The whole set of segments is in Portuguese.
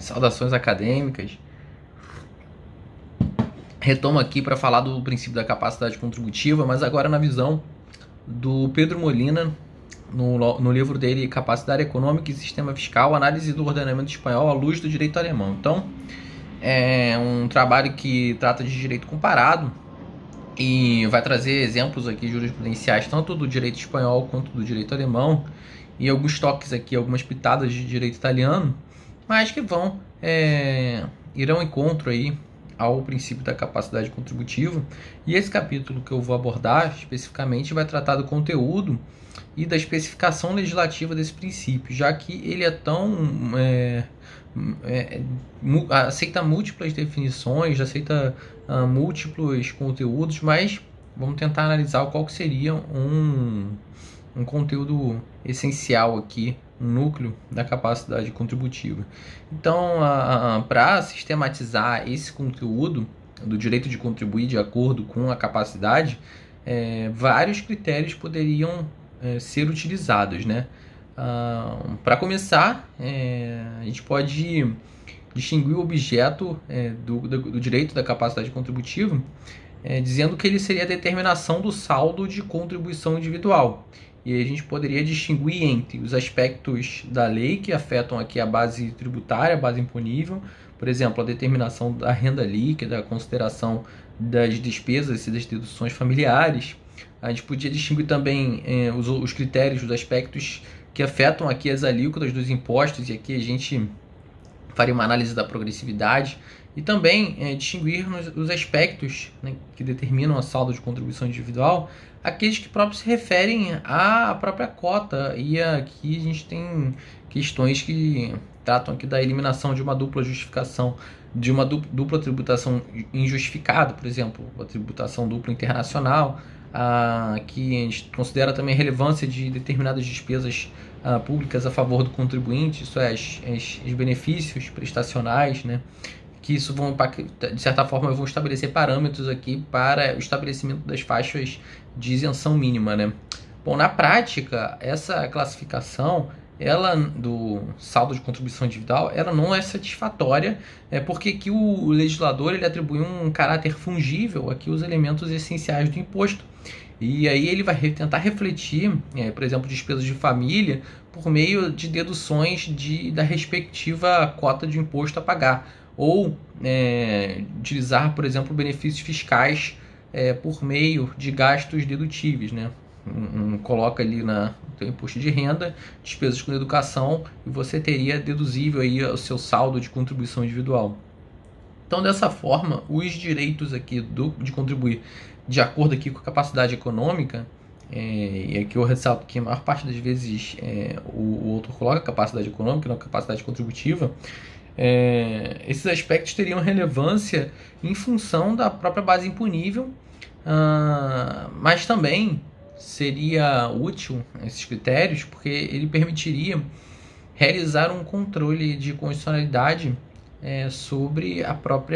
Saudações acadêmicas. Retomo aqui para falar do princípio da capacidade contributiva, mas agora na visão do Pedro Molina, no livro dele Capacidade Econômica e Sistema Fiscal, Análise do Ordenamento Espanhol à Luz do Direito Alemão. Então, é um trabalho que trata de direito comparado e vai trazer exemplos aqui jurisprudenciais tanto do direito espanhol quanto do direito alemão e alguns toques aqui, algumas pitadas de direito italiano, mas que irão ao encontro aí ao princípio da capacidade contributiva. E esse capítulo que eu vou abordar especificamente vai tratar do conteúdo e da especificação legislativa desse princípio, já que ele é tão aceita múltiplas definições, aceita múltiplos conteúdos, mas vamos tentar analisar qual que seria um conteúdo essencial aqui, um núcleo da capacidade contributiva. Então, para sistematizar esse conteúdo do direito de contribuir de acordo com a capacidade, vários critérios poderiam ser utilizados, né? Para começar, a gente pode distinguir o objeto do direito da capacidade contributiva, dizendo que ele seria a determinação do saldo de contribuição individual. E aí a gente poderia distinguir entre os aspectos da lei que afetam aqui a base tributária, a base imponível, por exemplo, a determinação da renda líquida, a consideração das despesas e das deduções familiares. A gente podia distinguir também os critérios, os aspectos que afetam aqui as alíquotas dos impostos, e aqui a gente faria uma análise da progressividade, e também distinguir os aspectos, né, que determinam a saldo de contribuição individual, aqueles que próprios se referem à própria cota, e aqui a gente tem questões que tratam aqui da eliminação de uma dupla justificação, de uma dupla tributação injustificada, por exemplo, a tributação dupla internacional, que a gente considera também a relevância de determinadas despesas públicas a favor do contribuinte, isso é, os benefícios prestacionais, né? Que isso de certa forma vão estabelecer parâmetros aqui para o estabelecimento das faixas de isenção mínima, né? Bom, na prática, essa classificação do saldo de contribuição individual, ela não é satisfatória, porque aqui o legislador ele atribui um caráter fungível aqui aos elementos essenciais do imposto. E aí ele vai tentar refletir, por exemplo, despesas de família por meio de deduções da respectiva cota de imposto a pagar, ou utilizar, por exemplo, benefícios fiscais por meio de gastos dedutíveis, né? Coloca ali no teu imposto de renda, despesas com educação, e você teria deduzível aí o seu saldo de contribuição individual. Então, dessa forma, os direitos aqui de contribuir de acordo aqui com a capacidade econômica, e aqui eu ressalto que a maior parte das vezes o autor coloca capacidade econômica, não capacidade contributiva, esses aspectos teriam relevância em função da própria base imponível, mas também seria útil esses critérios porque ele permitiria realizar um controle de constitucionalidade sobre o próprio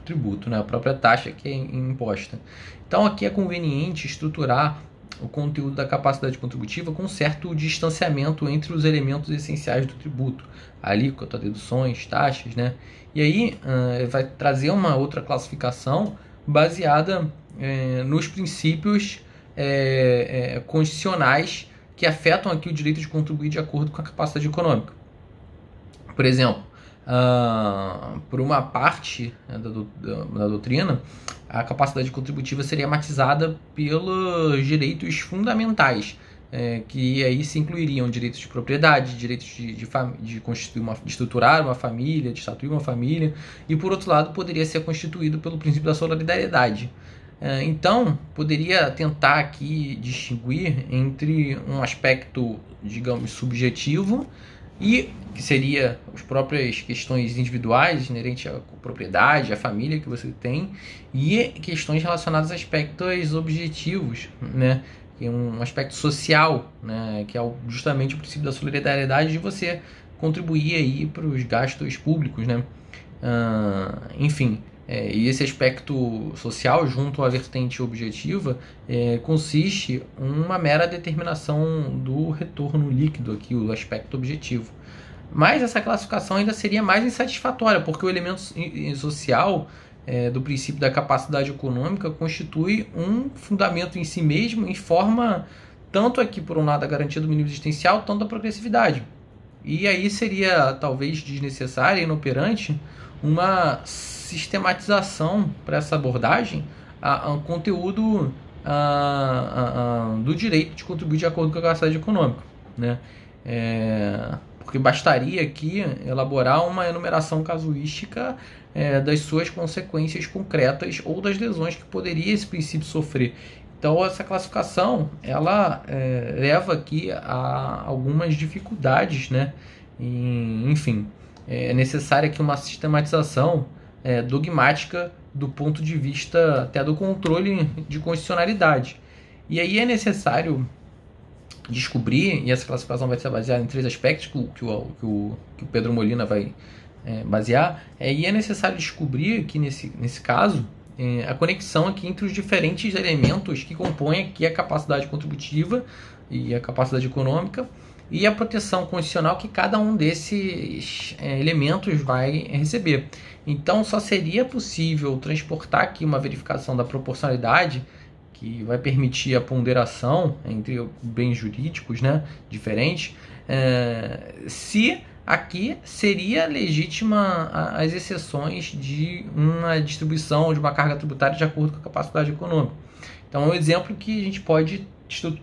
tributo, né? A própria taxa que é imposta. Então aqui é conveniente estruturar o conteúdo da capacidade contributiva com certo distanciamento entre os elementos essenciais do tributo, alíquota, deduções, taxas, né? E aí vai trazer uma outra classificação baseada nos princípios constitucionais que afetam aqui o direito de contribuir de acordo com a capacidade econômica. Por exemplo, por uma parte da doutrina, a capacidade contributiva seria matizada pelos direitos fundamentais, que aí se incluiriam direitos de propriedade, direitos de estruturar uma família, de estatuir uma família, e por outro lado poderia ser constituído pelo princípio da solidariedade. Então, poderia tentar aqui distinguir entre um aspecto, digamos, subjetivo, e que seria as próprias questões individuais inerentes à propriedade, à família que você tem, e questões relacionadas a aspectos objetivos, né? Que é um aspecto social, né? Que é justamente o princípio da solidariedade, de você contribuir aí para os gastos públicos, né? Enfim, e esse aspecto social junto à vertente objetiva consiste em uma mera determinação do retorno líquido aqui, o aspecto objetivo. Mas essa classificação ainda seria mais insatisfatória, porque o elemento social do princípio da capacidade econômica constitui um fundamento em si mesmo, em forma tanto aqui, por um lado, a garantia do mínimo existencial, tanto da progressividade. E aí seria talvez desnecessária e inoperante uma sistematização para essa abordagem ao conteúdo do direito de contribuir de acordo com a capacidade econômica, né? Porque bastaria aqui elaborar uma enumeração casuística das suas consequências concretas ou das lesões que poderia esse princípio sofrer. Então essa classificação ela leva aqui a algumas dificuldades, né? Enfim, é necessária aqui uma sistematização dogmática do ponto de vista até do controle de constitucionalidade. E aí é necessário descobrir, e essa classificação vai ser baseada em 3 aspectos que o Pedro Molina vai basear, e é necessário descobrir aqui nesse caso a conexão aqui entre os diferentes elementos que compõem aqui a capacidade contributiva e a capacidade econômica e a proteção constitucional que cada um desses elementos vai receber. Então só seria possível transportar aqui uma verificação da proporcionalidade que vai permitir a ponderação entre bens jurídicos, né, diferentes, se aqui seria legítima as exceções de uma distribuição de uma carga tributária de acordo com a capacidade econômica. Então é um exemplo que a gente pode,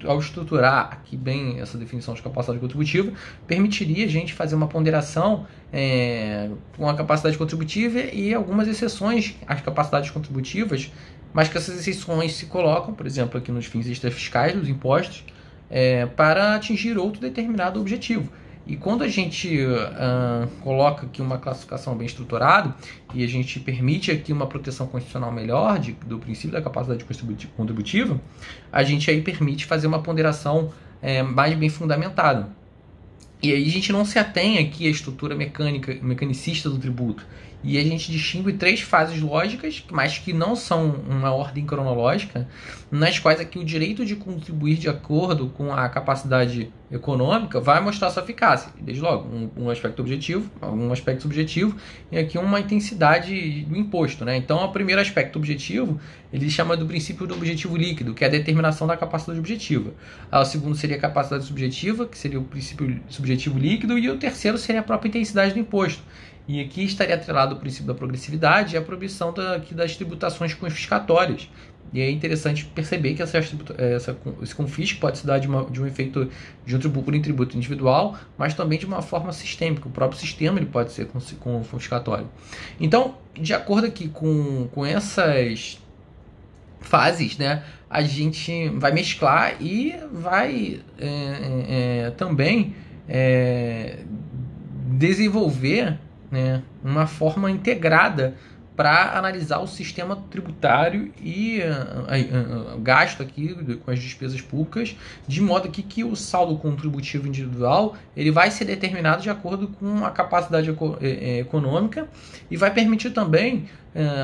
ao estruturar aqui bem essa definição de capacidade contributiva, permitiria a gente fazer uma ponderação com a capacidade contributiva e algumas exceções às capacidades contributivas, mas que essas exceções se colocam, por exemplo, aqui nos fins extrafiscais dos impostos, para atingir outro determinado objetivo. E quando a gente coloca aqui uma classificação bem estruturada e a gente permite aqui uma proteção constitucional melhor do princípio da capacidade contributiva, a gente aí permite fazer uma ponderação mais bem fundamentada. E aí a gente não se atém aqui à estrutura mecanicista do tributo. E a gente distingue 3 fases lógicas, mas que não são uma ordem cronológica, nas quais aqui o direito de contribuir de acordo com a capacidade econômica vai mostrar sua eficácia. Desde logo, um aspecto objetivo, um aspecto subjetivo, e aqui uma intensidade do imposto, né? Então, o primeiro aspecto objetivo, ele chama do princípio do objetivo líquido, que é a determinação da capacidade objetiva. O segundo seria a capacidade subjetiva, que seria o princípio subjetivo líquido, e o terceiro seria a própria intensidade do imposto. E aqui estaria atrelado o princípio da progressividade e a proibição das tributações confiscatórias. E é interessante perceber que esse confisco pode se dar de um efeito de um tributo individual, mas também de uma forma sistêmica. O próprio sistema ele pode ser confiscatório. Então, de acordo aqui com essas fases, né, a gente vai mesclar e vai também desenvolver, né, uma forma integrada para analisar o sistema tributário e gasto aqui com as despesas públicas, de modo que o saldo contributivo individual ele vai ser determinado de acordo com a capacidade econômica e vai permitir também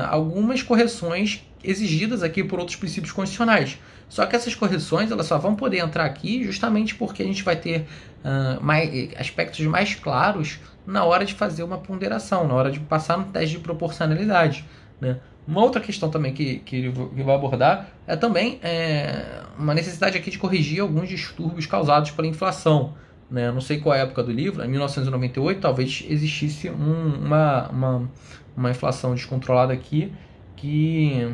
algumas correções exigidas aqui por outros princípios constitucionais. Só que essas correções elas só vão poder entrar aqui justamente porque a gente vai ter aspectos mais claros na hora de fazer uma ponderação, na hora de passar no teste de proporcionalidade, né? Uma outra questão também que ele vai abordar é também uma necessidade aqui de corrigir alguns distúrbios causados pela inflação, né? Não sei qual é a época do livro, em 1998 talvez existisse uma inflação descontrolada aqui que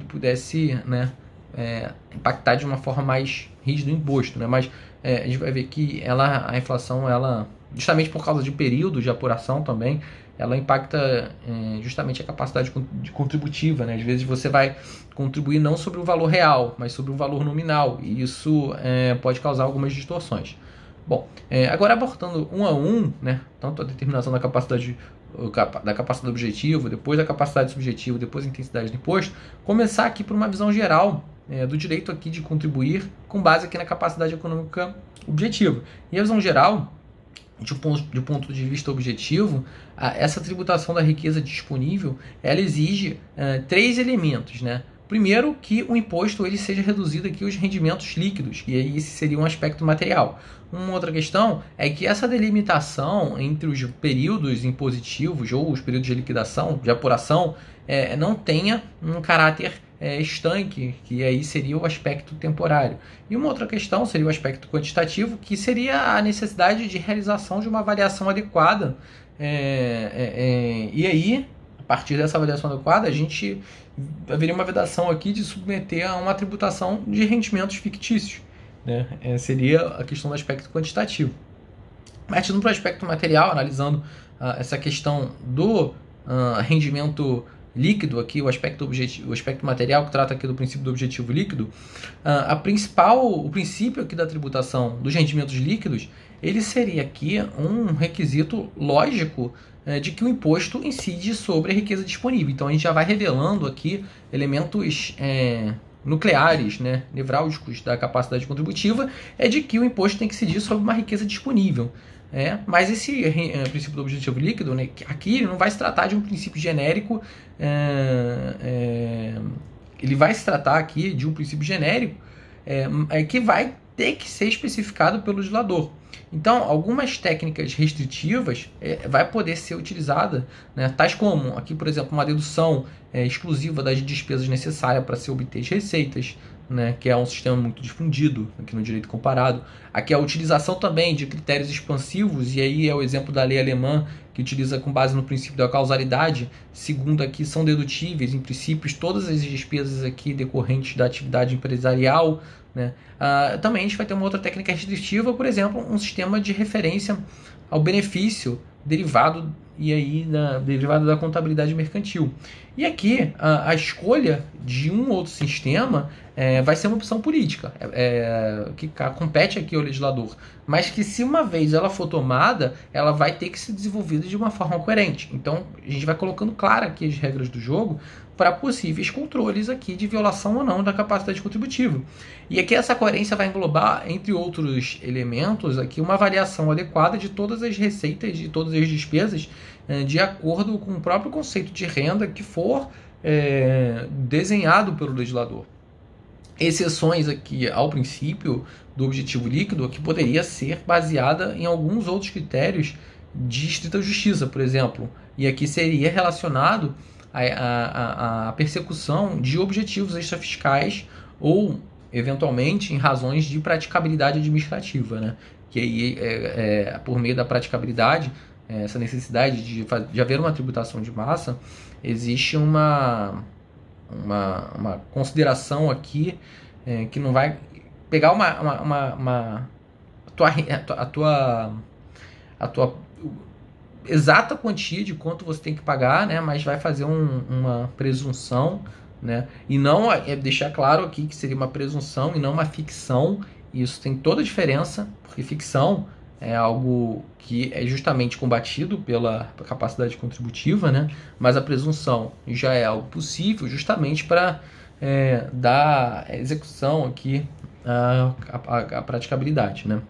pudesse, né, impactar de uma forma mais rígida o imposto, né? Mas a gente vai ver que a inflação, ela, justamente por causa de período de apuração também, ela impacta justamente a capacidade contributiva, né? Às vezes você vai contribuir não sobre o valor real, mas sobre o valor nominal, e isso pode causar algumas distorções. Bom, agora abordando um a um, né, tanto a determinação da capacidade objetiva, depois da capacidade subjetiva, depois a intensidade do imposto, começar aqui por uma visão geral do direito aqui de contribuir com base aqui na capacidade econômica objetiva. E a visão geral, de ponto de vista objetivo, essa tributação da riqueza disponível, ela exige 3 elementos, né? Primeiro, que o imposto ele seja reduzido aqui os rendimentos líquidos, e aí esse seria um aspecto material. Uma outra questão é que essa delimitação entre os períodos impositivos ou os períodos de liquidação, de apuração, não tenha um caráter estanque, que aí seria o aspecto temporário. E uma outra questão seria o aspecto quantitativo, que seria a necessidade de realização de uma avaliação adequada. E aí, a partir dessa avaliação adequada, a gente haveria uma vedação aqui de submeter a uma tributação de rendimentos fictícios, né? Seria a questão do aspecto quantitativo. Partindo para o aspecto material, analisando essa questão do rendimento líquido, aqui o aspecto material, que trata aqui do princípio do objetivo líquido, o princípio aqui da tributação dos rendimentos líquidos, ele seria aqui um requisito lógico de que o imposto incide sobre a riqueza disponível. Então a gente já vai revelando aqui elementos nucleares, né, nevrálgicos da capacidade contributiva, de que o imposto tem que incidir sobre uma riqueza disponível. Mas esse princípio do objetivo líquido, né, aqui ele não vai se tratar de um princípio genérico, ele vai se tratar aqui de um princípio genérico que vai ter que ser especificado pelo legislador. Então, algumas técnicas restritivas vai poder ser utilizada, né, tais como, aqui por exemplo, uma dedução exclusiva das despesas necessárias para se obter as receitas, né, que é um sistema muito difundido aqui no direito comparado. Aqui a utilização também de critérios expansivos, e aí é o exemplo da lei alemã, que utiliza com base no princípio da causalidade. Segundo aqui, são dedutíveis, em princípios, todas as despesas aqui decorrentes da atividade empresarial, né? Também a gente vai ter uma outra técnica restritiva, por exemplo, um sistema de referência ao benefício derivado derivado da contabilidade mercantil. E aqui a escolha de um outro sistema vai ser uma opção política, que compete aqui ao legislador, mas que, se uma vez ela for tomada, ela vai ter que ser desenvolvida de uma forma coerente. Então a gente vai colocando claro aqui as regras do jogo para possíveis controles aqui de violação ou não da capacidade contributiva. E aqui essa coerência vai englobar, entre outros elementos, aqui uma avaliação adequada de todas as receitas, de todas as despesas, de acordo com o próprio conceito de renda que for desenhado pelo legislador. Exceções aqui ao princípio do objetivo líquido, que poderia ser baseada em alguns outros critérios de estrita justiça, por exemplo, e aqui seria relacionado a persecução de objetivos extrafiscais ou, eventualmente, em razões de praticabilidade administrativa, né? Que aí, por meio da praticabilidade, essa necessidade de haver uma tributação de massa, existe uma consideração aqui que não vai pegar a tua exata quantia de quanto você tem que pagar, né, mas vai fazer uma presunção, né, e não deixar claro aqui que seria uma presunção e não uma ficção. Isso tem toda a diferença, porque ficção é algo que é justamente combatido pela capacidade contributiva, né, mas a presunção já é algo possível justamente para dar execução aqui à praticabilidade, né.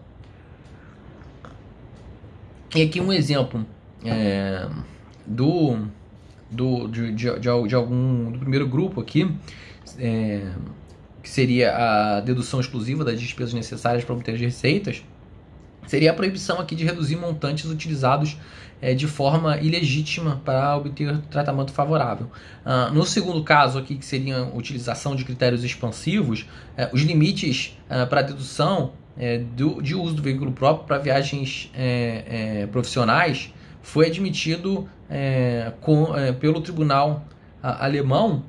E aqui um exemplo do primeiro grupo aqui, que seria a dedução exclusiva das despesas necessárias para obter as receitas, seria a proibição aqui de reduzir montantes utilizados de forma ilegítima para obter tratamento favorável. No segundo caso aqui, que seria a utilização de critérios expansivos, os limites para a dedução de uso do veículo próprio para viagens profissionais foi admitido pelo tribunal alemão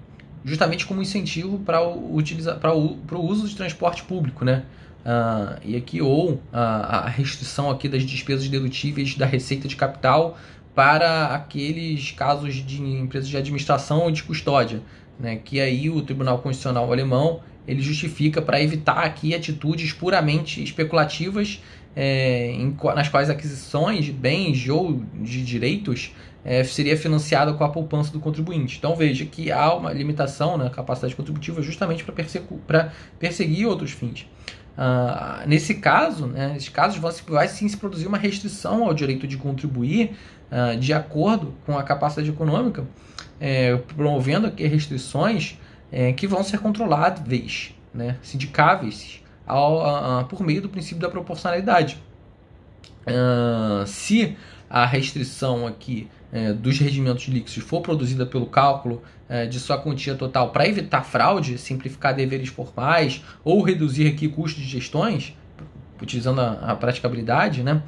justamente como incentivo para o uso de transporte público, né? E aqui a restrição aqui das despesas dedutíveis da receita de capital para aqueles casos de empresas de administração ou de custódia, né? Que aí o Tribunal Constitucional alemão ele justifica para evitar aqui atitudes puramente especulativas nas quais aquisições de bens ou de direitos seria financiada com a poupança do contribuinte. Então veja que há uma limitação na capacidade contributiva justamente para perseguir outros fins. Nesses casos, vai sim se produzir uma restrição ao direito de contribuir de acordo com a capacidade econômica, promovendo aqui restrições que vão ser controláveis, né, sindicáveis por meio do princípio da proporcionalidade. Se a restrição aqui dos rendimentos líquidos for produzida pelo cálculo de sua quantia total para evitar fraude, simplificar deveres formais ou reduzir aqui custos de gestões, utilizando a praticabilidade, né,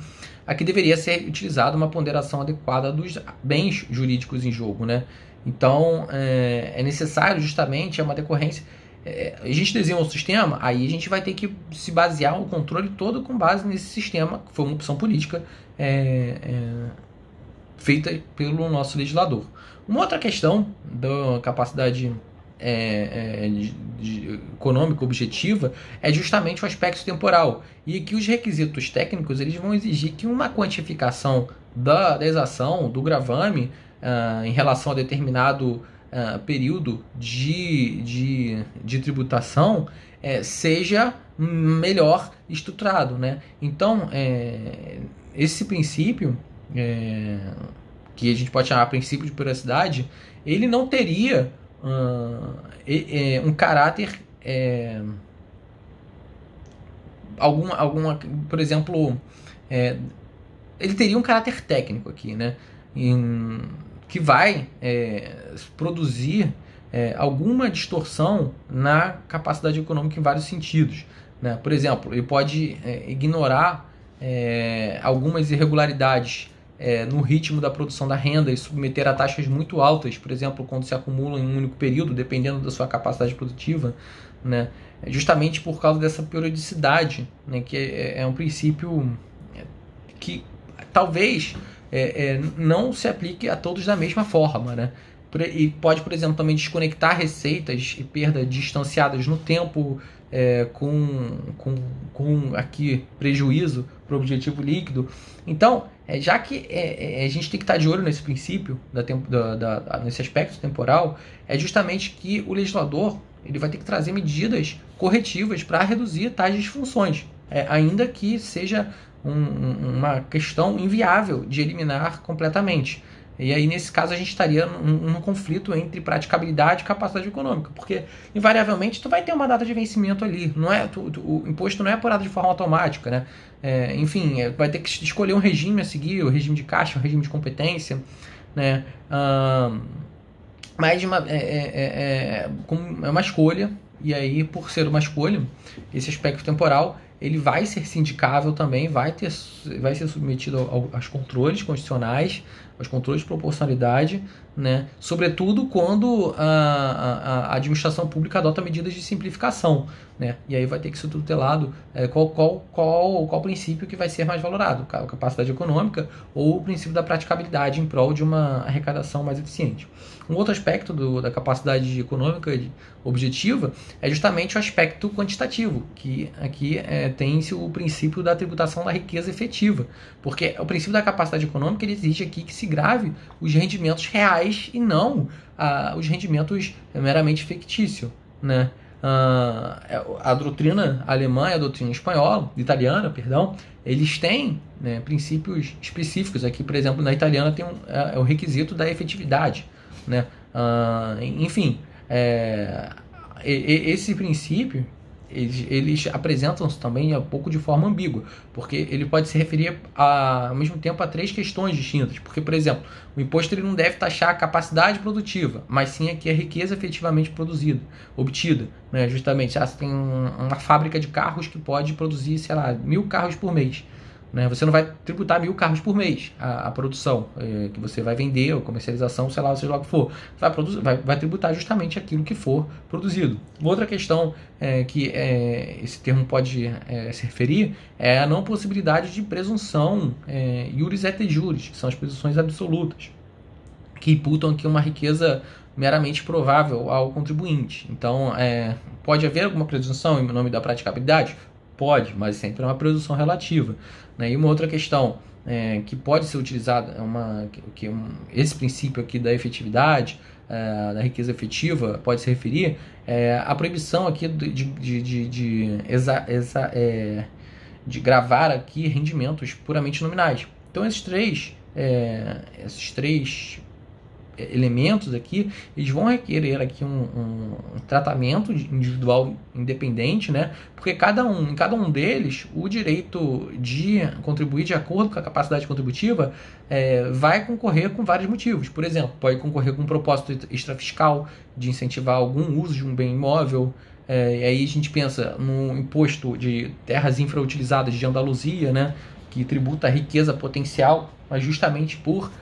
aqui deveria ser utilizada uma ponderação adequada dos bens jurídicos em jogo, né? Então, é necessário justamente, uma decorrência, a gente desenha um sistema, aí a gente vai ter que se basear o controle todo com base nesse sistema, que foi uma opção política feita pelo nosso legislador. Uma outra questão da capacidade econômica objetiva é justamente o aspecto temporal, e que os requisitos técnicos eles vão exigir que uma quantificação da exação, do gravame, em relação a determinado período de tributação seja melhor estruturado, né? Então, esse princípio, que a gente pode chamar princípio de periodicidade, ele não teria um caráter por exemplo, ele teria um caráter técnico aqui, né? Que vai produzir alguma distorção na capacidade econômica em vários sentidos, né? Por exemplo, ele pode ignorar algumas irregularidades no ritmo da produção da renda e submeter a taxas muito altas, por exemplo, quando se acumulam em um único período, dependendo da sua capacidade produtiva, né? Justamente por causa dessa periodicidade, né? Que é um princípio que talvez não se aplique a todos da mesma forma, né? E pode, por exemplo, também desconectar receitas e perdas distanciadas no tempo com aqui prejuízo para o objetivo líquido. Então, já que a gente tem que estar de olho nesse princípio, nesse aspecto temporal, é justamente que o legislador ele vai ter que trazer medidas corretivas para reduzir tais disfunções, ainda que seja uma questão inviável de eliminar completamente. E aí, nesse caso, a gente estaria num conflito entre praticabilidade e capacidade econômica, porque, invariavelmente, tu vai ter uma data de vencimento ali. O imposto não é apurado de forma automática, né? Enfim, vai ter que escolher um regime a seguir, o regime de caixa, o regime de competência, né? Mas é uma escolha, e aí, por ser uma escolha, esse aspecto temporal ele vai ser sindicável também, vai ser submetido aos controles constitucionais, aos controles de proporcionalidade, né? Sobretudo quando a administração pública adota medidas de simplificação, né? E aí vai ter que ser tutelado qual princípio que vai ser mais valorado, a capacidade econômica ou o princípio da praticabilidade em prol de uma arrecadação mais eficiente. Um outro aspecto da capacidade econômica objetiva é justamente o aspecto quantitativo, que aqui tem-se o princípio da tributação da riqueza efetiva, porque o princípio da capacidade econômica ele exige aqui que se grave os rendimentos reais e não os rendimentos meramente fictícios, né? A doutrina alemã e a doutrina italiana, eles têm, né, princípios específicos. Aqui, por exemplo, na italiana tem o requisito da efetividade, né? Enfim, esse princípio eles apresentam-se também um pouco de forma ambígua, porque ele pode se referir ao mesmo tempo a três questões distintas. Porque, por exemplo, o imposto ele não deve taxar a capacidade produtiva, mas sim aqui a riqueza efetivamente obtida, né? Justamente, você tem uma fábrica de carros que pode produzir, sei lá, 1.000 carros por mês, né? Você não vai tributar 1.000 carros por mês a produção que você vai vender, ou comercialização, sei lá, seja lá o que for. Vai tributar justamente aquilo que for produzido. Outra questão que esse termo pode se referir é a não possibilidade de presunção iuris et juris, que são as presunções absolutas, que imputam aqui uma riqueza meramente provável ao contribuinte. Então, pode haver alguma presunção em nome da praticabilidade? Pode, mas sempre é uma presunção relativa, né? E uma outra questão que pode ser utilizada, esse princípio aqui da efetividade, da riqueza efetiva, pode se referir à proibição aqui de gravar aqui rendimentos puramente nominais. Então, esses três elementos aqui, eles vão requerer aqui um tratamento individual independente, né? Porque em cada um deles, o direito de contribuir de acordo com a capacidade contributiva vai concorrer com vários motivos. Por exemplo, pode concorrer com um propósito extrafiscal de incentivar algum uso de um bem imóvel. E aí a gente pensa no imposto de terras infrautilizadas de Andaluzia, né? Que tributa a riqueza potencial, mas justamente por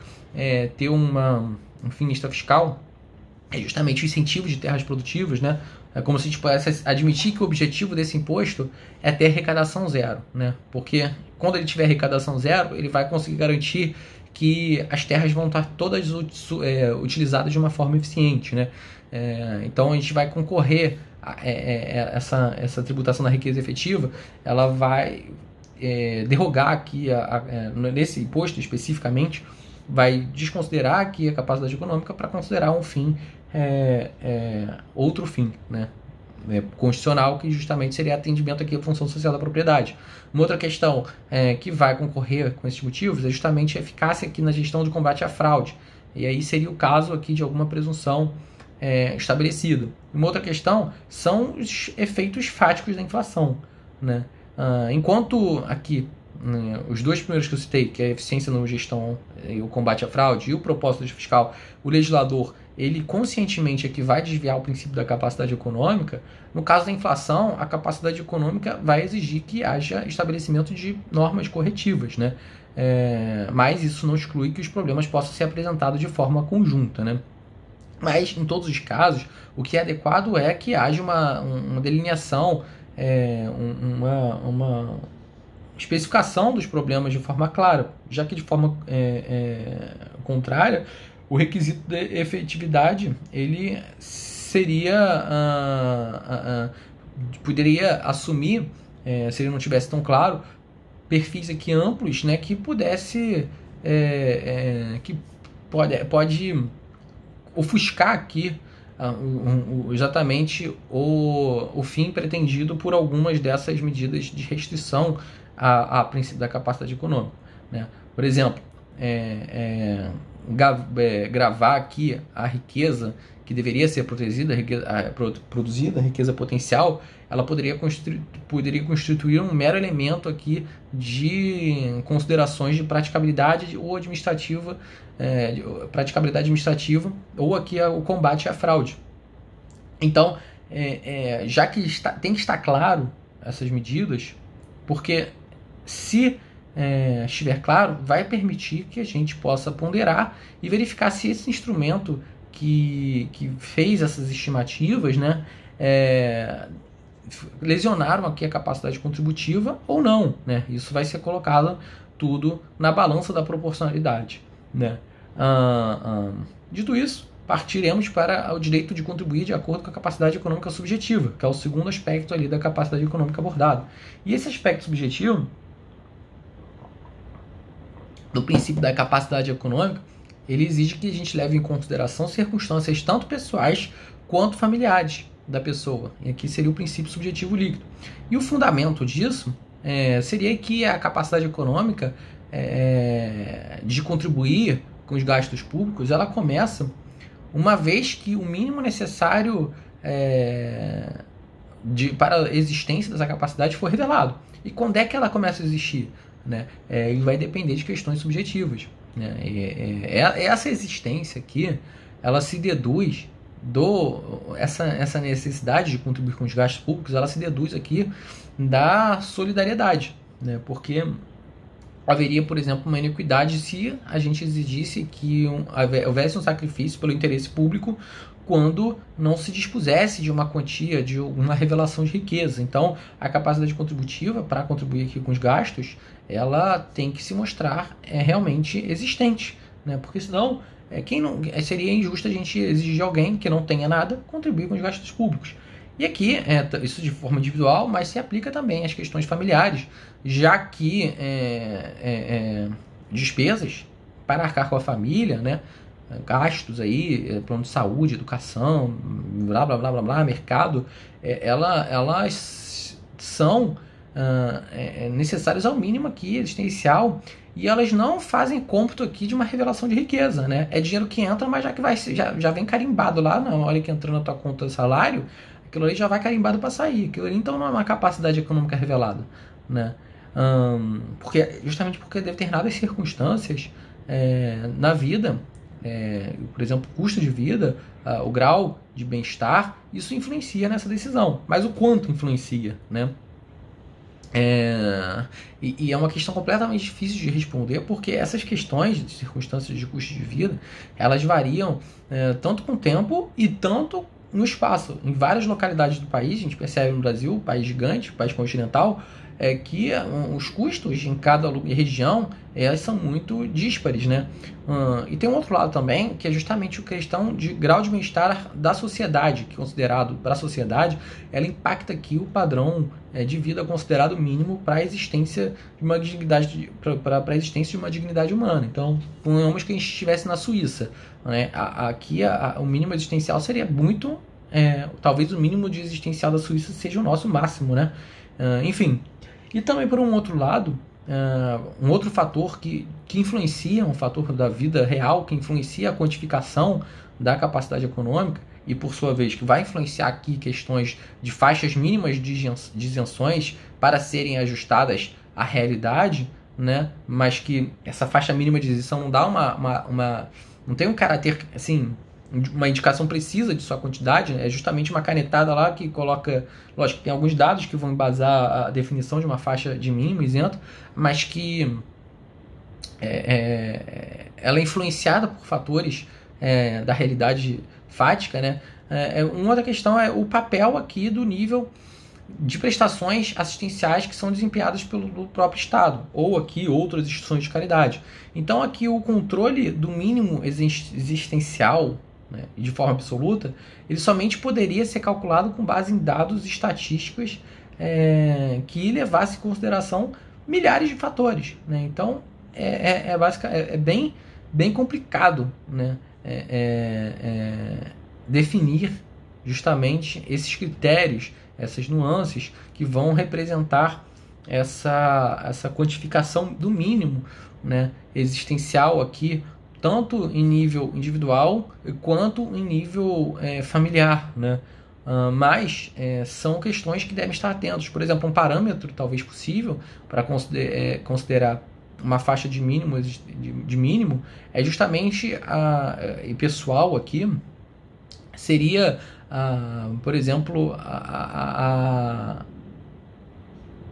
ter um fim extrafiscal, é justamente o incentivo de terras produtivas, né? É como se a gente pudesse admitir que o objetivo desse imposto é ter arrecadação zero, né? Porque quando ele tiver arrecadação zero, ele vai conseguir garantir que as terras vão estar todas utilizadas de uma forma eficiente, né? Então a gente vai concorrer essa tributação da riqueza efetiva, ela vai derrogar aqui, nesse imposto especificamente, vai desconsiderar aqui a capacidade econômica para considerar um fim, outro fim, né? Constitucional, que justamente seria atendimento aqui à função social da propriedade. Uma outra questão que vai concorrer com esses motivos é justamente a eficácia aqui na gestão de combate à fraude. E aí seria o caso aqui de alguma presunção estabelecida. Uma outra questão são os efeitos fáticos da inflação, né? Enquanto aqui os dois primeiros que eu citei, que é a eficiência na gestão e o combate à fraude e o propósito fiscal, o legislador ele conscientemente aqui vai desviar o princípio da capacidade econômica. No caso da inflação, a capacidade econômica vai exigir que haja estabelecimento de normas corretivas, né? Mas isso não exclui que os problemas possam ser apresentados de forma conjunta, né? Mas, em todos os casos, o que é adequado é que haja uma delineação, uma especificação dos problemas de forma clara, já que de forma contrária, o requisito de efetividade ele poderia assumir, se ele não tivesse tão claro, perfis aqui amplos, né, que pudesse que pode ofuscar aqui exatamente o fim pretendido por algumas dessas medidas de restrição a princípio da capacidade econômica, né? Por exemplo, gravar aqui a riqueza que deveria ser produzida, a riqueza potencial, ela poderia constituir um mero elemento aqui de considerações de praticabilidade ou administrativa, ou aqui o combate à fraude. Então, já que tem que estar claro essas medidas, porque se estiver claro, vai permitir que a gente possa ponderar e verificar se esse instrumento que fez essas estimativas, né, lesionaram aqui a capacidade contributiva ou não, né? Isso vai ser colocado tudo na balança da proporcionalidade, né? Dito isso, partiremos para o direito de contribuir de acordo com a capacidade econômica subjetiva, que é o segundo aspecto ali da capacidade econômica abordado. E esse aspecto subjetivo do princípio da capacidade econômica, ele exige que a gente leve em consideração circunstâncias tanto pessoais quanto familiares da pessoa. E aqui seria o princípio subjetivo líquido. E o fundamento disso seria que a capacidade econômica de contribuir com os gastos públicos, ela começa uma vez que o mínimo necessário para a existência dessa capacidade for revelado. E quando é que ela começa a existir? Né? E vai depender de questões subjetivas. Né? Essa existência aqui, ela se deduz essa necessidade de contribuir com os gastos públicos, ela se deduz aqui da solidariedade, né? Porque haveria, por exemplo, uma iniquidade se a gente exigisse que houvesse um sacrifício pelo interesse público quando não se dispusesse de uma quantia, de uma revelação de riqueza. Então, a capacidade contributiva para contribuir aqui com os gastos, ela tem que se mostrar realmente existente, né? Porque senão seria injusto a gente exigir de alguém que não tenha nada contribuir com os gastos públicos. E aqui, isso de forma individual, mas se aplica também às questões familiares, já que despesas para arcar com a família, né, gastos aí, plano de saúde, educação, blá, blá, blá, blá, blá, mercado, elas são necessárias ao mínimo aqui, existencial, e elas não fazem cômputo aqui de uma revelação de riqueza, né? É dinheiro que entra, mas já vem carimbado lá na hora que entrou na tua conta de salário, aquilo ali já vai carimbado para sair. Aquilo ali, então, não é uma capacidade econômica revelada, né? Justamente porque determinadas circunstâncias na vida, por exemplo, o custo de vida, o grau de bem-estar, isso influencia nessa decisão. Mas o quanto influencia, né? E é uma questão completamente difícil de responder, porque essas questões de circunstâncias de custo de vida, elas variam tanto com o tempo e tanto no espaço. Em várias localidades do país, a gente percebe no Brasil, país gigante, país continental, que os custos em cada região elas são muito díspares, né? E tem um outro lado também, que é justamente a questão de grau de bem-estar da sociedade, que considerado para a sociedade, ela impacta aqui o padrão de vida considerado mínimo para a existência de uma dignidade, para a existência de uma dignidade humana. Então, suponhamos que a gente estivesse na Suíça, né? Aqui o mínimo existencial seria muito, talvez o mínimo de existencial da Suíça seja o nosso máximo, né? Enfim. E também, por um outro lado, um outro fator que influencia, um fator da vida real, que influencia a quantificação da capacidade econômica, e por sua vez que vai influenciar aqui questões de faixas mínimas de isenções para serem ajustadas à realidade, né? Mas que essa faixa mínima de isenção não dá não tem um caráter assim, uma indicação precisa de sua quantidade, é justamente uma canetada lá que coloca, lógico, tem alguns dados que vão embasar a definição de uma faixa de mínimo isento, mas que ela é influenciada por fatores da realidade fática, né? Uma outra questão é o papel aqui do nível de prestações assistenciais que são desempenhadas pelo próprio Estado, ou aqui outras instituições de caridade. Então aqui o controle do mínimo existencial, né, de forma absoluta, ele somente poderia ser calculado com base em dados estatísticos que levasse em consideração milhares de fatores, né? Então é bem complicado, né, definir justamente esses critérios, essas nuances que vão representar essa quantificação do mínimo, né, existencial aqui, tanto em nível individual quanto em nível familiar, né? Mas são questões que devem estar atentos. Por exemplo, um parâmetro talvez possível para considerar uma faixa de mínimo é justamente e pessoal aqui seria, por exemplo,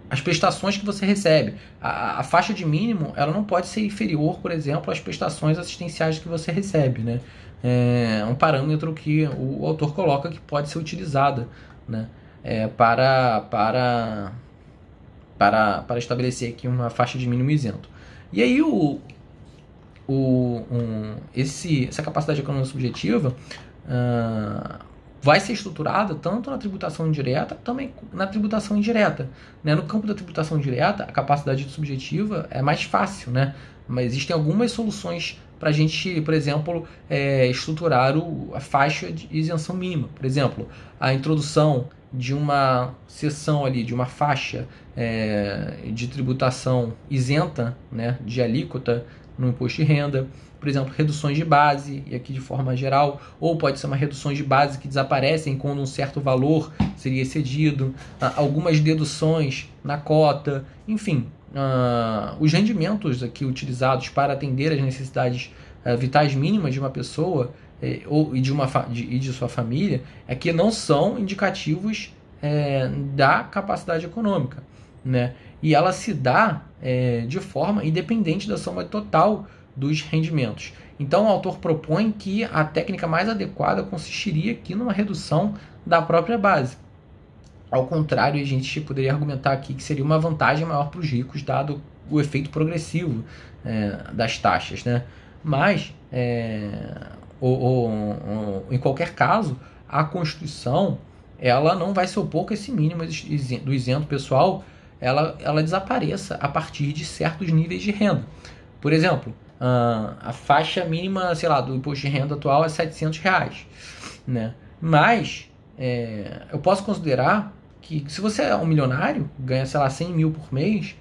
as prestações que você recebe. A faixa de mínimo ela não pode ser inferior, por exemplo, às prestações assistenciais que você recebe, né? É um parâmetro que o autor coloca que pode ser utilizada, né, para estabelecer aqui uma faixa de mínimo isento. E aí essa capacidade econômica subjetiva vai ser estruturada tanto na tributação indireta, também na tributação indireta, né? No campo da tributação indireta, a capacidade subjetiva é mais fácil, né? Mas existem algumas soluções para a gente, por exemplo, estruturar a faixa de isenção mínima. Por exemplo, a introdução de uma seção ali, de uma faixa de tributação isenta, né, de alíquota no imposto de renda. Por exemplo, reduções de base, e aqui de forma geral, ou pode ser uma redução de base que desaparecem quando um certo valor seria excedido, algumas deduções na cota, enfim, os rendimentos aqui utilizados para atender às necessidades vitais mínimas de uma pessoa e de sua família, que não são indicativos da capacidade econômica, né? E ela se dá de forma independente da soma total dos rendimentos. Então o autor propõe que a técnica mais adequada consistiria aqui numa redução da própria base. Ao contrário, a gente poderia argumentar aqui que seria uma vantagem maior para os ricos, dado o efeito progressivo das taxas, né? Mas, em qualquer caso, a Constituição ela não vai se opor que esse mínimo do isento pessoal ela desapareça a partir de certos níveis de renda. Por exemplo, a faixa mínima, sei lá, do imposto de renda atual é R$700, né? Mas eu posso considerar que se você é um milionário, ganha, sei lá, 100 mil por mês,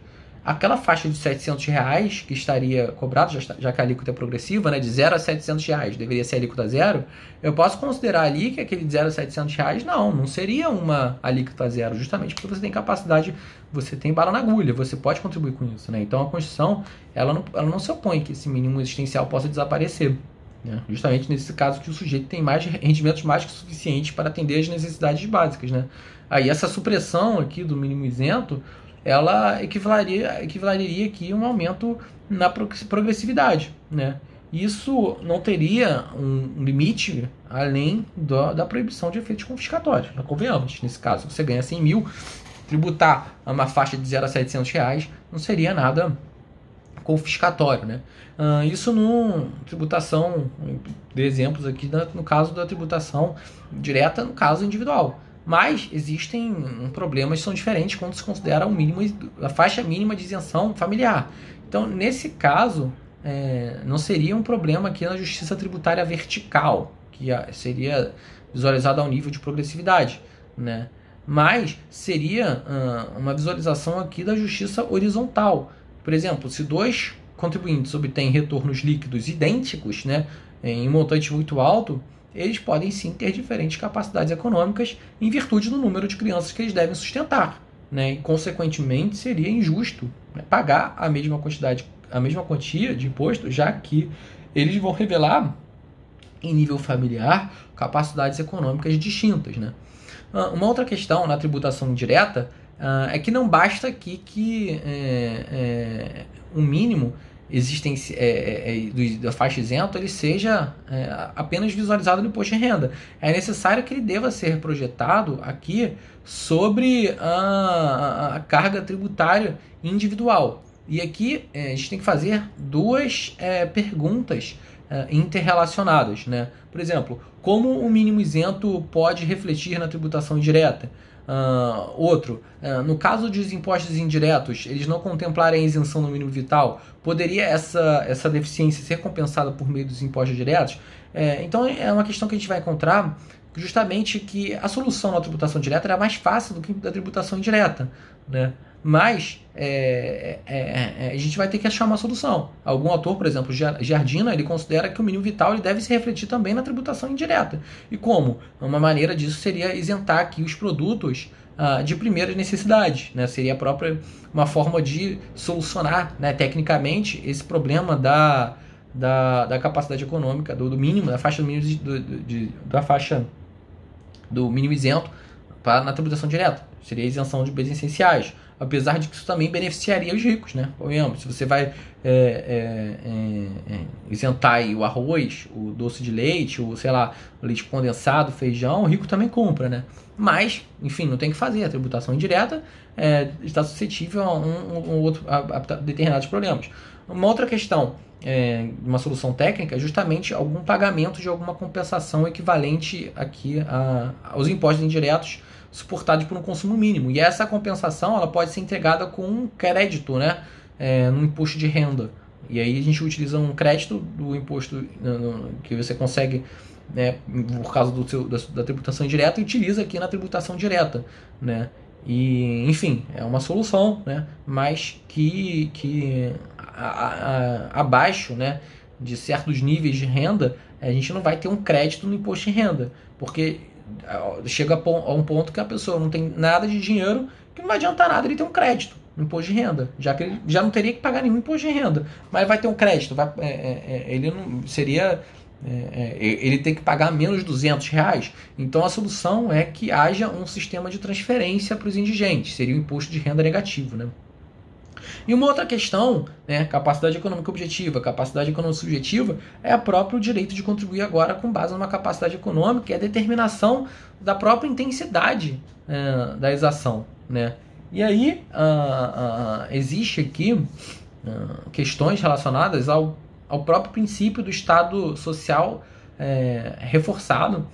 aquela faixa de R$ 700 que estaria cobrado, já que a alíquota é progressiva, né, de 0 a R$ 700, deveria ser a alíquota zero, eu posso considerar ali que aquele de 0 a R$ 700 não seria uma alíquota zero, justamente porque você tem capacidade, você tem bala na agulha, você pode contribuir com isso, né? Então a Constituição, ela não se opõe que esse mínimo existencial possa desaparecer, né? Justamente nesse caso que o sujeito tem mais rendimentos mais que suficientes para atender às necessidades básicas, né? Aí essa supressão aqui do mínimo isento, ela equivaleria aqui a um aumento na progressividade, né? Isso não teria um limite além da proibição de efeitos confiscatórios. Mas convenhamos, nesse caso, você ganha 100 mil, tributar a uma faixa de 0 a R$ 700 não seria nada confiscatório, né? Isso no tributação, de exemplos aqui, no caso da tributação direta, no caso individual. Mas existem problemas que são diferentes quando se considera a faixa mínima de isenção familiar. Então, nesse caso, não seria um problema aqui na justiça tributária vertical, que seria visualizada ao nível de progressividade, né? Mas seria uma visualização aqui da justiça horizontal. Por exemplo, se dois contribuintes obtêm retornos líquidos idênticos, né, em um montante muito alto, eles podem sim ter diferentes capacidades econômicas em virtude do número de crianças que eles devem sustentar, né? E, consequentemente, seria injusto, né, pagar a mesma quantia de imposto, já que eles vão revelar, em nível familiar, capacidades econômicas distintas, né? Uma outra questão na tributação indireta é que não basta aqui que um mínimo da faixa isento ele seja apenas visualizado no imposto de renda. É necessário que ele deva ser projetado aqui sobre a carga tributária individual. E aqui a gente tem que fazer duas perguntas interrelacionadas, né? Por exemplo, como o mínimo isento pode refletir na tributação indireta? No caso dos impostos indiretos, eles não contemplarem a isenção no mínimo vital, poderia essa deficiência ser compensada por meio dos impostos diretos? Então é uma questão que a gente vai encontrar justamente que a solução na tributação direta era mais fácil do que da tributação indireta, né? Mas a gente vai ter que achar uma solução. Algum autor, por exemplo, Giardina, ele considera que o mínimo vital ele deve se refletir também na tributação indireta. E como? Uma maneira disso seria isentar aqui os produtos de primeira necessidade, né? Seria uma forma de solucionar, né, tecnicamente esse problema da capacidade econômica, do mínimo, da faixa do mínimo, da faixa do mínimo isento na tributação direta. Seria a isenção de bens essenciais. Apesar de que isso também beneficiaria os ricos, né? Se você vai isentar aí o arroz, o doce de leite, o leite condensado, feijão, o rico também compra, né? Mas, enfim, não tem que fazer. A tributação indireta está suscetível a determinados problemas. Uma outra questão, uma solução técnica, é justamente algum pagamento de alguma compensação equivalente aqui aos impostos indiretos suportados por um consumo mínimo. E essa compensação ela pode ser entregada com um crédito, né, no imposto de renda. E aí a gente utiliza um crédito do imposto que você consegue, né, por causa da tributação indireta, e utiliza aqui na tributação direta, né? E, enfim, é uma solução, né, mas que abaixo, né, de certos níveis de renda, a gente não vai ter um crédito no imposto de renda, porque chega a um ponto que a pessoa não tem nada de dinheiro, que não vai adiantar nada ele ter um crédito no imposto de renda, já que ele já não teria que pagar nenhum imposto de renda, mas vai ter um crédito, ele não seria, ele tem que pagar menos de R$ 200. Então a solução é que haja um sistema de transferência para os indigentes, seria o imposto de renda negativo, né? E uma outra questão, né, capacidade econômica objetiva, capacidade econômica subjetiva, é o próprio direito de contribuir agora com base numa capacidade econômica, que é a determinação da própria intensidade da exação, né? E aí existe aqui questões relacionadas ao próprio princípio do Estado social reforçado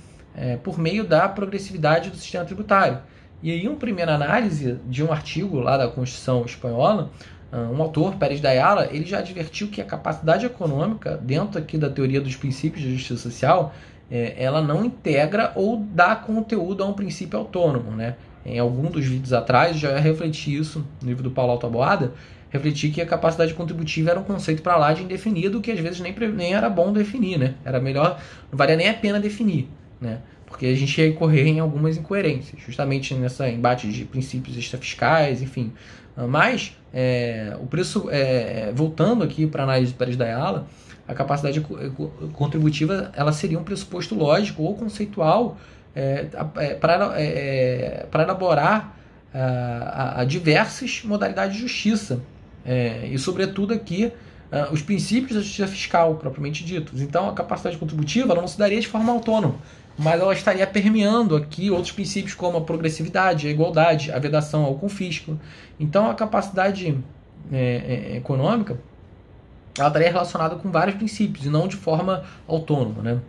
por meio da progressividade do sistema tributário. E aí, uma primeira análise de um artigo lá da Constituição Espanhola, um autor, Pérez de Ayala, ele já advertiu que a capacidade econômica, dentro aqui da teoria dos princípios de justiça social, ela não integra ou dá conteúdo a um princípio autônomo, né? Em algum dos vídeos atrás, já refleti isso no livro do Paulo Altaboada, refletir que a capacidade contributiva era um conceito para lá de indefinido, que às vezes nem era bom definir, né? Era melhor, não valia nem a pena definir, né? Porque a gente ia incorrer em algumas incoerências, justamente nessa embate de princípios extrafiscais, enfim. Mas, o preço, voltando aqui para a análise do Pérez da Ayala, a capacidade contributiva ela seria um pressuposto lógico ou conceitual para elaborar a diversas modalidades de justiça, e sobretudo aqui os princípios da justiça fiscal propriamente ditos. Então a capacidade contributiva ela não se daria de forma autônoma, mas ela estaria permeando aqui outros princípios como a progressividade, a igualdade, a vedação ao confisco. Então a capacidade econômica ela estaria relacionada com vários princípios e não de forma autônoma, né?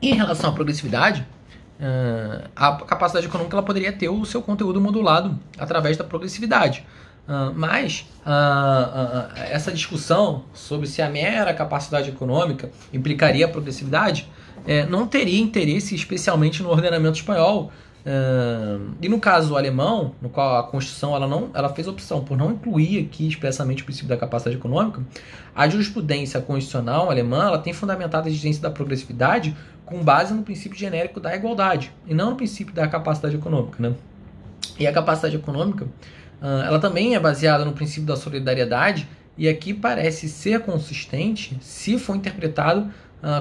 Em relação à progressividade, a capacidade econômica ela poderia ter o seu conteúdo modulado através da progressividade. Mas essa discussão sobre se a mera capacidade econômica implicaria a progressividade não teria interesse especialmente no ordenamento espanhol. E no caso alemão, no qual a Constituição ela fez opção por não incluir aqui expressamente o princípio da capacidade econômica, a jurisprudência constitucional alemã ela tem fundamentado a exigência da progressividade com base no princípio genérico da igualdade e não no princípio da capacidade econômica, né? E a capacidade econômica ela também é baseada no princípio da solidariedade e aqui parece ser consistente se for interpretado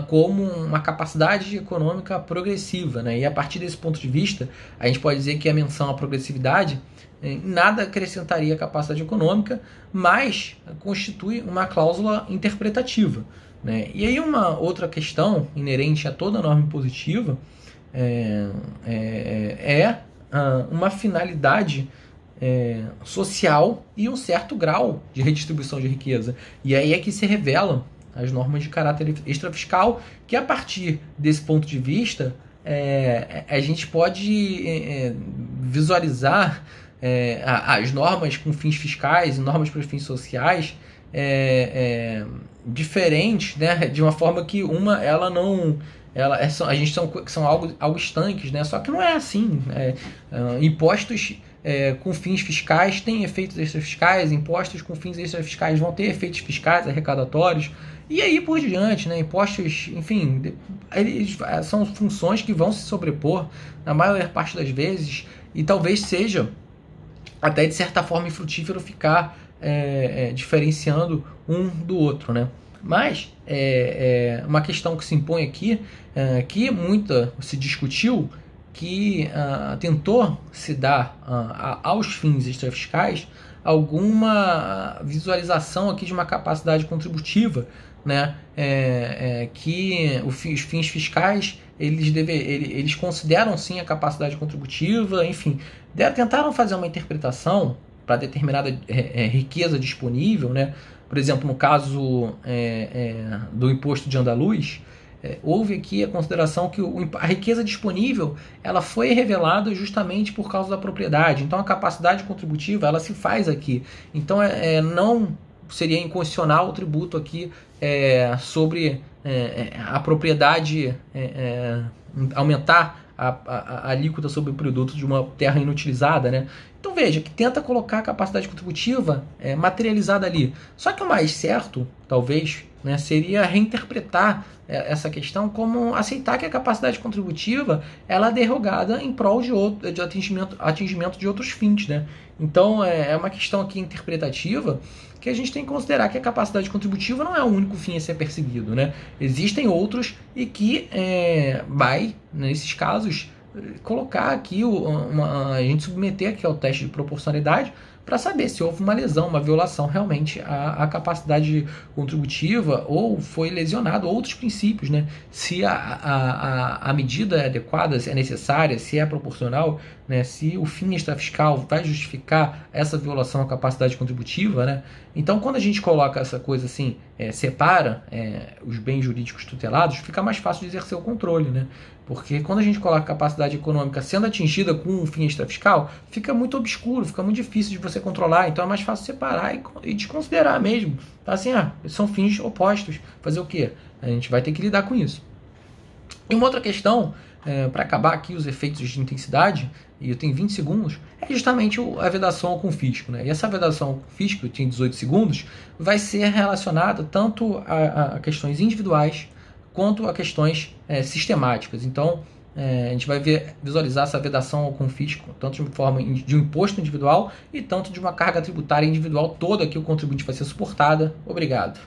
como uma capacidade econômica progressiva, né? E a partir desse ponto de vista, a gente pode dizer que a menção à progressividade nada acrescentaria à capacidade econômica, mas constitui uma cláusula interpretativa, né? E aí uma outra questão inerente a toda norma impositiva uma finalidade social e um certo grau de redistribuição de riqueza. E aí é que se revelam as normas de caráter extrafiscal, que a partir desse ponto de vista a gente pode visualizar as normas com fins fiscais e normas para fins sociais diferentes, né? De uma forma que ela não a gente são algo estanques, né? Só que não é assim. Impostos com fins fiscais têm efeitos extrafiscais, impostos com fins extrafiscais vão ter efeitos fiscais arrecadatórios, e aí por diante, né? Impostos, enfim, eles são funções que vão se sobrepor na maior parte das vezes, e talvez seja até de certa forma infrutífero ficar diferenciando um do outro, né? Mas uma questão que se impõe aqui, que muita se discutiu, que tentou se dar aos fins extrafiscais alguma visualização aqui de uma capacidade contributiva, né? Que os fins fiscais eles consideram sim a capacidade contributiva, enfim, tentaram fazer uma interpretação para determinada riqueza disponível, né? Por exemplo, no caso do imposto de Andaluz, houve aqui a consideração que a riqueza disponível ela foi revelada justamente por causa da propriedade. Então a capacidade contributiva ela se faz aqui. Então não seria inconstitucional o tributo aqui sobre a propriedade aumentar a alíquota sobre o produto de uma terra inutilizada, né? Então veja que tenta colocar a capacidade contributiva materializada ali. Só que o mais certo, talvez, né, seria reinterpretar essa questão como aceitar que a capacidade contributiva ela é derrogada em prol de atingimento de outros fins, né? Então é uma questão aqui interpretativa que a gente tem que considerar que a capacidade contributiva não é o único fim a ser perseguido, né? Existem outros e que vai, nesses casos, colocar aqui, a gente submeter aqui ao teste de proporcionalidade para saber se houve uma lesão, uma violação realmente à capacidade contributiva ou foi lesionado outros princípios, né? Se a medida é adequada, se é necessária, se é proporcional, né? Se o fim extrafiscal vai justificar essa violação à capacidade contributiva, né? Então, quando a gente coloca essa coisa assim, separa os bens jurídicos tutelados, fica mais fácil de exercer o controle, né? Porque quando a gente coloca a capacidade econômica sendo atingida com um fim extrafiscal, fica muito obscuro, fica muito difícil de você controlar. Então é mais fácil separar e desconsiderar mesmo. Tá assim, são fins opostos. Fazer o quê? A gente vai ter que lidar com isso. E uma outra questão, para acabar aqui os efeitos de intensidade, e eu tenho 20 segundos, é justamente a vedação ao confisco, né? E essa vedação ao confisco, eu tinha 18 segundos, vai ser relacionada tanto a questões individuais quanto a questões sistemáticas. Então, a gente vai visualizar essa vedação ao confisco, tanto de forma de um imposto individual e tanto de uma carga tributária individual toda que o contribuinte vai ser suportada. Obrigado.